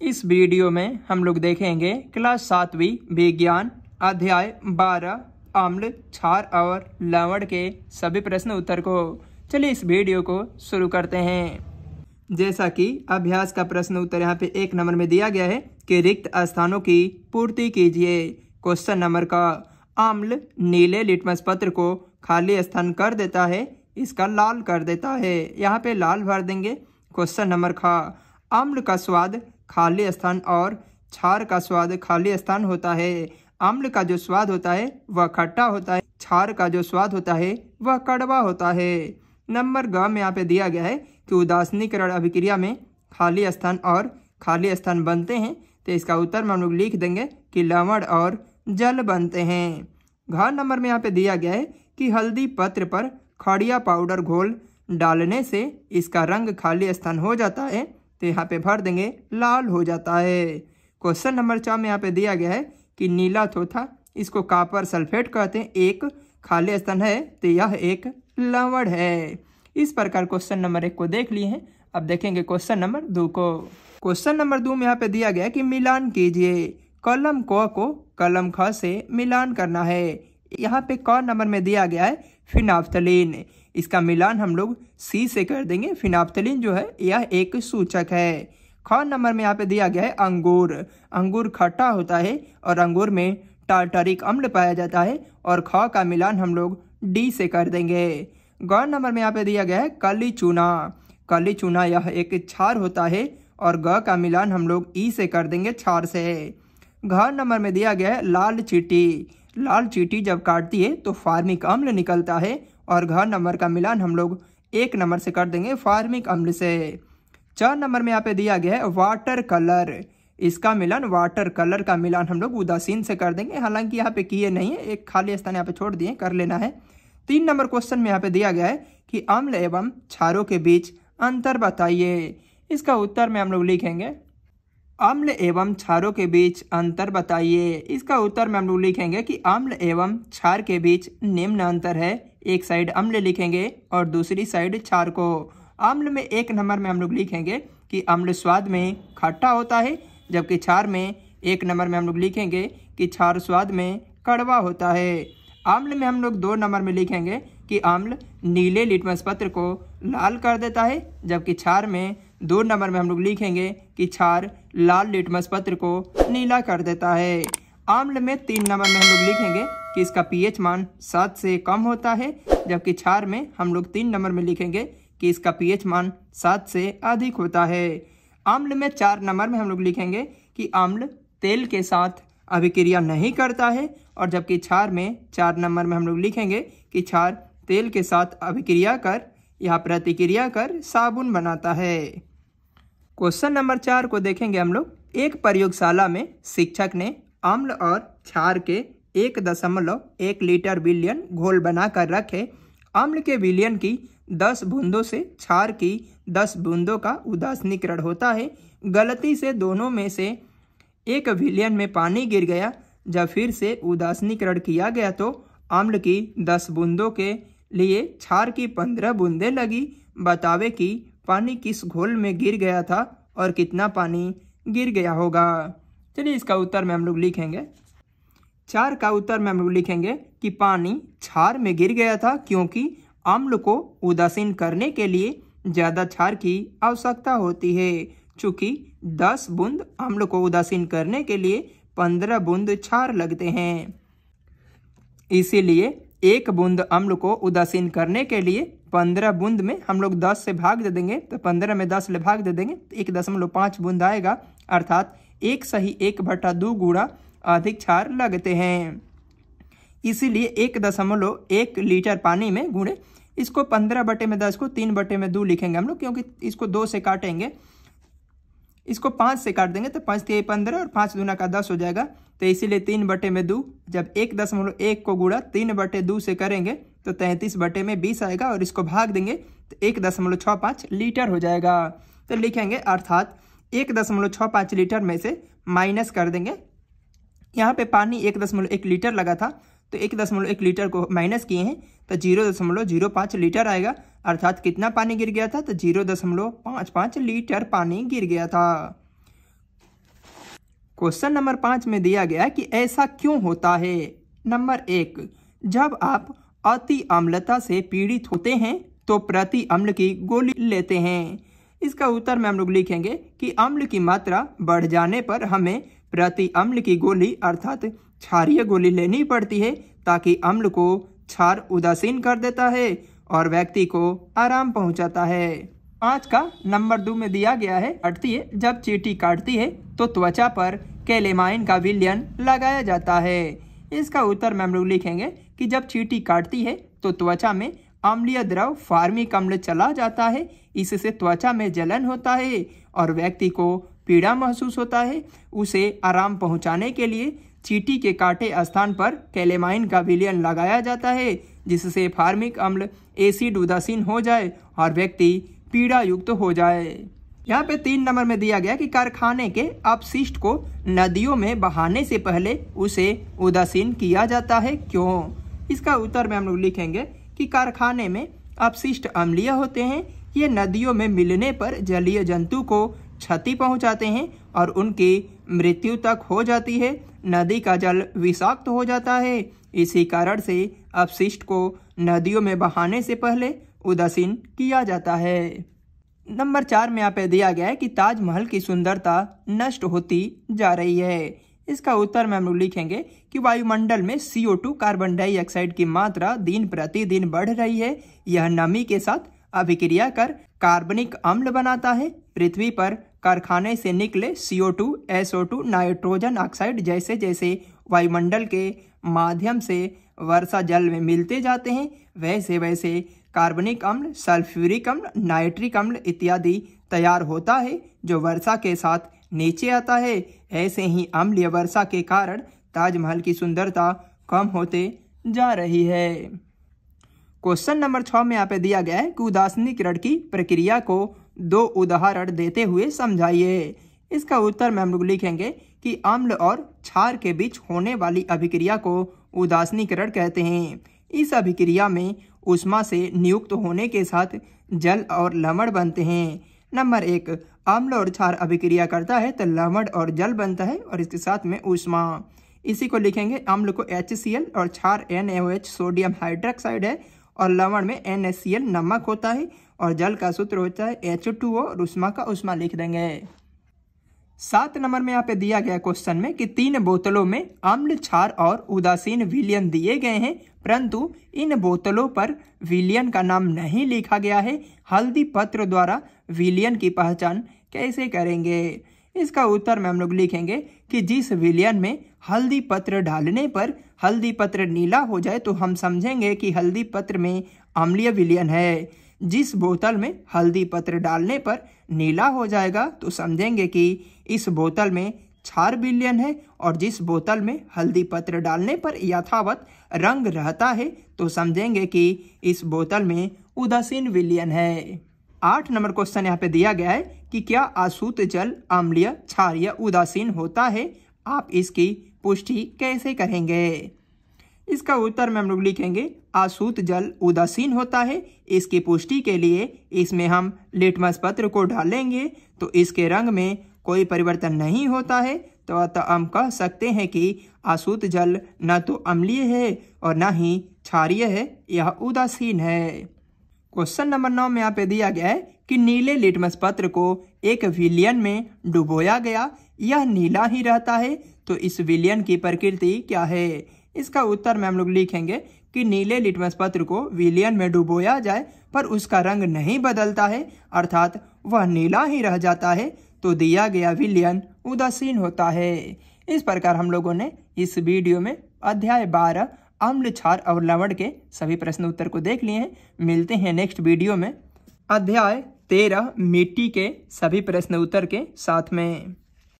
इस वीडियो में हम लोग देखेंगे क्लास 7वीं विज्ञान अध्याय 12 अम्ल, क्षार और लवण के सभी प्रश्न उत्तर को। चलिए इस वीडियो को शुरू करते हैं। जैसा कि अभ्यास का प्रश्न उत्तर यहाँ पे 1 नंबर में दिया गया है कि रिक्त स्थानों की पूर्ति कीजिए। क्वेश्चन नंबर का, अम्ल नीले लिटमस पत्र को खाली स्थान कर देता है, इसका लाल कर देता है। यहाँ पे लाल भर देंगे। क्वेश्चन नंबर का, अम्ल का स्वाद खाली स्थान और क्षार का स्वाद खाली स्थान होता है। अम्ल का जो स्वाद होता है वह खट्टा होता है, क्षार का जो स्वाद होता है वह कड़वा होता है। नंबर ग में यहाँ पे दिया गया है कि उदासीनीकरण अभिक्रिया में खाली स्थान और खाली स्थान बनते हैं, तो इसका उत्तर में हम लोग लिख देंगे कि लवण और जल बनते हैं। घ नंबर में यहाँ पे दिया गया है कि हल्दी पत्र पर खड़िया पाउडर घोल डालने से इसका रंग खाली स्थान हो जाता है, तो यहाँ पे भर देंगे लाल हो जाता है। क्वेश्चन नंबर 4 में यहाँ पे दिया गया है कि नीला थोथा, इसको कॉपर सल्फेट कहते हैं, एक खाली स्थान है, तो यह एक लवण है। इस प्रकार क्वेश्चन नंबर 1 को देख लिए हैं। अब देखेंगे क्वेश्चन नंबर 2 को। क्वेश्चन नंबर 2 में यहाँ पे दिया गया है कि मिलान कीजिए। कलम क को कलम ख से मिलान करना है। यहाँ पे क नंबर में दिया गया है फिनाफ्थलीन, इसका मिलान हम लोग सी से कर देंगे। फिनाफ्थलीन जो है यह एक सूचक है। ख नंबर में यहाँ पे दिया गया है अंगूर। अंगूर खट्टा होता है और अंगूर में टार्टरिक अम्ल पाया जाता है, और ख का मिलान हम लोग डी से कर देंगे। ग नंबर में यहाँ पे दिया गया है काली चूना। काली चूना यह एक क्षार होता है, और ग का मिलान हम लोग ई से कर देंगे, क्षार से। घ नंबर में दिया गया है लाल चींटी। लाल चींटी जब काटती है तो फार्मिक अम्ल निकलता है, और घ नंबर का मिलान हम लोग 1 नंबर से कर देंगे, फार्मिक अम्ल से। 4 नंबर में यहाँ पे दिया गया है वाटर कलर। इसका मिलान, वाटर कलर का मिलान हम लोग उदासीन से कर देंगे, हालांकि यहाँ पे किए नहीं है, एक खाली स्थान यहाँ पे छोड़ दिए, कर लेना है। 3 नंबर क्वेश्चन में यहाँ पे दिया गया है कि अम्ल एवं क्षारों के बीच अंतर बताइए। इसका उत्तर में हम लोग लिखेंगे अम्ल एवं क्षारों के बीच अंतर बताइए। इसका उत्तर में हम लोग लिखेंगे कि अम्ल एवं क्षार के बीच निम्न अंतर है। एक साइड अम्ल लिखेंगे और दूसरी साइड क्षार को। अम्ल में 1 नंबर में हम लोग लिखेंगे कि अम्ल स्वाद में खट्टा होता है, जबकि क्षार में 1 नंबर में हम लोग लिखेंगे कि क्षार स्वाद में कड़वा होता है। अम्ल में हम लोग 2 नंबर में लिखेंगे कि अम्ल नीले लिटमस पत्र को लाल कर देता है, जबकि क्षार में 2 नंबर में हम लोग लिखेंगे कि क्षार लाल लिटमस पत्र को नीला कर देता है। अम्ल में 3 नंबर में हम लोग लिखेंगे कि इसका पीएच मान 7 से कम होता है, जबकि क्षार में हम लोग 3 नंबर में लिखेंगे कि इसका पीएच मान 7 से अधिक होता है। अम्ल में 4 नंबर में हम लोग लिखेंगे कि अम्ल तेल के साथ अभिक्रिया नहीं करता है, और जबकि क्षार में 4 नंबर में हम लोग लिखेंगे कि क्षार तेल के साथ अभिक्रिया कर या प्रतिक्रिया कर साबुन बनाता है। क्वेश्चन नंबर 4 को देखेंगे हम लोग। एक प्रयोगशाला में शिक्षक ने अम्ल और क्षार के 1.1 लीटर विलयन घोल बनाकर रखे। अम्ल के विलयन की 10 बूंदों से क्षार की 10 बूंदों का उदासीनीकरण होता है। गलती से दोनों में से एक विलयन में पानी गिर गया। जब फिर से उदासीनीकरण किया गया तो अम्ल की 10 बूंदों के लिए क्षार की 15 बूंदें लगी। बतावे कि पानी किस घोल में गिर गया था और कितना पानी गिर गया होगा। चलिए इसका उत्तर में हम लोग लिखेंगे। 4 का उत्तर में हम लोग लिखेंगे कि पानी क्षार में गिर गया था, क्योंकि अम्ल को उदासीन करने के लिए ज़्यादा क्षार की आवश्यकता होती है। चूँकि 10 बूंद अम्ल को उदासीन करने के लिए 15 बूंद क्षार लगते हैं, इसीलिए 1 बूंद अम्ल को उदासीन करने के लिए 15 बूंद में हम लोग 10 से भाग दे देंगे, तो 15 में 10 ले भाग दे देंगे, 1.5 बूंद आएगा, अर्थात 1 सही 1/2 गुणा अधिक क्षार लगते हैं। इसीलिए 1.1 लीटर पानी में गुणे, इसको 15/10 को 3/2 लिखेंगे हम लोग, क्योंकि इसको 2 से काटेंगे, इसको 5 से काट देंगे तो 5 × 15 और 5 दूना का 10 हो जाएगा, तो इसीलिए 3/2। जब 1.1 को गुणा 3/2 से करेंगे तो 33/20 आएगा, और इसको भाग देंगे तो 1.65 लीटर हो जाएगा। तो लिखेंगे अर्थात 1.65 लीटर में से माइनस कर देंगे। यहाँ पे पानी 1.1 लीटर लगा था, तो 1.1 लीटर को माइनस किए हैं तो 0.05 लीटर आएगा, अर्थात कितना पानी गिर गया था, तो 0.55 लीटर पानी गिर गया था। क्वेश्चन नंबर 5 में दिया गया कि ऐसा क्यों होता है। नंबर 1, जब आप अति अम्लता से पीड़ित होते हैं तो प्रति अम्ल की गोली लेते हैं। इसका उत्तर में हम लोग लिखेंगे कि अम्ल की मात्रा बढ़ जाने पर हमें प्रति अम्ल की गोली अर्थात क्षारीय गोली लेनी पड़ती है, ताकि अम्ल को क्षार उदासीन कर देता है और व्यक्ति को आराम पहुंचाता है। 5 का नंबर 2 में दिया गया है, जब चींटी काटती है तो त्वचा पर कैलेमाइन का विलयन लगाया जाता है। इसका उत्तर में हम लोग लिखेंगे कि जब चींटी काटती है तो त्वचा में अम्लीय द्रव फार्मिक अम्ल चला जाता है, इससे त्वचा में जलन होता है और व्यक्ति को पीड़ा महसूस होता है। उसे आराम पहुंचाने के लिए चींटी के काटे स्थान पर कैलेमाइन का विलयन लगाया जाता है, जिससे फार्मिक अम्ल एसिड उदासीन हो जाए और व्यक्ति पीड़ा युक्त हो जाए। यहाँ पे 3 नंबर में दिया गया कि कारखाने के अपशिष्ट को नदियों में बहाने से पहले उसे उदासीन किया जाता है, क्यों? इसका उत्तर में हम लोग लिखेंगे कि कारखाने में अपशिष्ट अम्लीय होते हैं, ये नदियों में मिलने पर जलीय जंतु को क्षति पहुंचाते हैं और उनकी मृत्यु तक हो जाती है। नदी का जल विषाक्त हो जाता है, इसी कारण से अपशिष्ट को नदियों में बहाने से पहले उदासीन किया जाता है। नंबर 4 में यहाँ पे दिया गया है कि ताजमहल की सुंदरता नष्ट होती जा रही है। इसका उत्तर में हम लोग लिखेंगे कि वायुमंडल में CO2 कार्बन डाइऑक्साइड की मात्रा दिन प्रतिदिन बढ़ रही है। यह नमी के साथ अभिक्रिया कर कार्बनिक अम्ल बनाता है। पृथ्वी पर कारखाने से निकले CO2, SO2, नाइट्रोजन ऑक्साइड जैसे जैसे वायुमंडल के माध्यम से वर्षा जल में मिलते जाते हैं, वैसे वैसे कार्बनिक अम्ल, सल्फ्यूरिक अम्ल, नाइट्रिक अम्ल इत्यादि तैयार होता है, जो वर्षा के साथ नीचे आता है। ऐसे ही अम्लीय वर्षा के कारण ताजमहल की सुंदरता कम होते जा रही है। क्वेश्चन नंबर 6 में यहाँ पे दिया गया है कि उदासीनीकरण की प्रक्रिया को 2 उदाहरण देते हुए समझाइए। इसका उत्तर में हम लोग लिखेंगे कि अम्ल और क्षार के बीच होने वाली अभिक्रिया को उदासीनीकरण कहते हैं। इस अभिक्रिया में ऊष्मा से नियुक्त होने के साथ जल और लवण बनते हैं। नंबर 1, अम्ल और क्षार अभिक्रिया करता है तो लवण और जल बनता है और इसके साथ में ऊष्मा। इसी को लिखेंगे, अम्ल को HCl और क्षार NaOH सोडियम हाइड्रोक्साइड है और लवण में NaCl नमक होता है और जल का सूत्र होता है H2O और ऊष्मा का ऊष्मा लिख देंगे। 7 नंबर में यहाँ पे दिया गया क्वेश्चन में कि 3 बोतलों में अम्ल, क्षार और उदासीन विलयन दिए गए हैं, परंतु इन बोतलों पर विलयन का नाम नहीं लिखा गया है। हल्दी पत्र द्वारा विलयन की पहचान कैसे करेंगे? इसका उत्तर में हम लोग लिखेंगे कि जिस विलयन में हल्दी पत्र डालने पर हल्दी पत्र नीला हो जाए तो हम समझेंगे कि हल्दी पत्र में अम्लीय विलयन है। जिस बोतल में हल्दी पत्र डालने पर नीला हो जाएगा तो समझेंगे कि इस बोतल में क्षार विलयन है, और जिस बोतल में हल्दी पत्र डालने पर यथावत रंग रहता है तो समझेंगे कि इस बोतल में उदासीन विलयन है। 8 नंबर क्वेश्चन यहाँ पे दिया गया है कि क्या अशुद्ध जल अम्लीय, क्षारीय, उदासीन होता है? आप इसकी पुष्टि कैसे करेंगे? इसका उत्तर में हम लोग लिखेंगे अशुद्ध जल उदासीन होता है। इसकी पुष्टि के लिए इसमें हम लिटमस पत्र को डालेंगे तो इसके रंग में कोई परिवर्तन नहीं होता है, तो अतः हम कह सकते हैं कि अशुद्ध जल न तो अम्लीय है और न ही क्षारीय है, यह उदासीन है। क्वेश्चन नंबर 9 में यहाँ पे दिया गया है कि नीले लिटमस पत्र को एक विलयन में डुबोया गया, यह नीला ही रहता है, तो इस विलयन की प्रकृति क्या है? इसका उत्तर में हम लोग लिखेंगे कि नीले लिटमस पत्र को विलयन में डुबोया जाए पर उसका रंग नहीं बदलता है, अर्थात वह नीला ही रह जाता है, तो दिया गया विलयन उदासीन होता है। इस प्रकार हम लोगों ने इस वीडियो में अध्याय 12 अम्ल, क्षार और लवण के सभी प्रश्न उत्तर को देख लिए हैं। मिलते हैं नेक्स्ट वीडियो में अध्याय 13 मिट्टी के सभी प्रश्न उत्तर के साथ में।